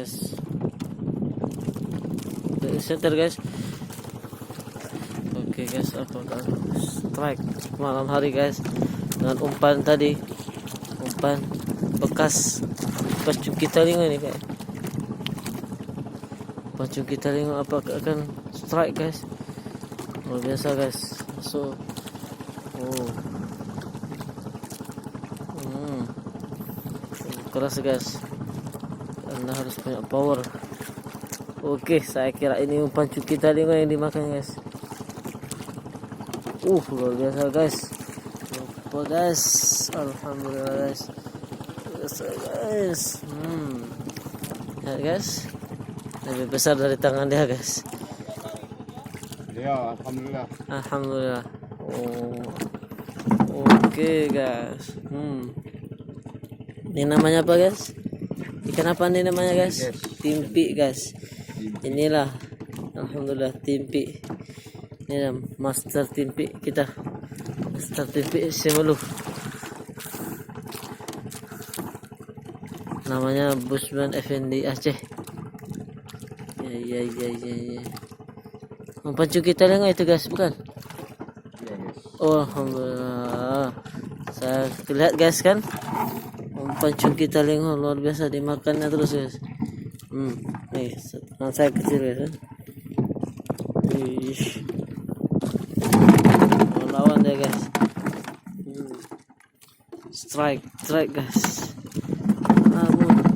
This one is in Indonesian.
guys. Center guys. Oke guys, apakah strike malam hari guys dengan umpan tadi, umpan bekas cungki telinga nih kayak umpan cungki telinga. Apakah akan strike guys? Luar biasa guys, masuk. Keras guys, Anda harus punya power. Oke, saya kira ini umpan cungki telinga yang dimakan guys. Luar biasa guys. Lupa guys. Alhamdulillah guys. Guys. Lihat guys. Lebih besar dari tangan dia guys. Ya, alhamdulillah. Alhamdulillah. Oke guys. Ini namanya apa guys? Ikan apa ini namanya guys? Timpi guys. Inilah alhamdulillah timpi. Ini master timpi kita. Master timpi Semelu. Namanya Busman Effendi Aceh. Ya. Umpan cungki telinga itu guys, bukan? Oh, alhamdulillah. Saya lihat guys kan. Umpan cungki telinga luar biasa, dimakannya terus guys. Nih, tangan saya kecil guys. Lawan dia guys. Strike guys. Ampun.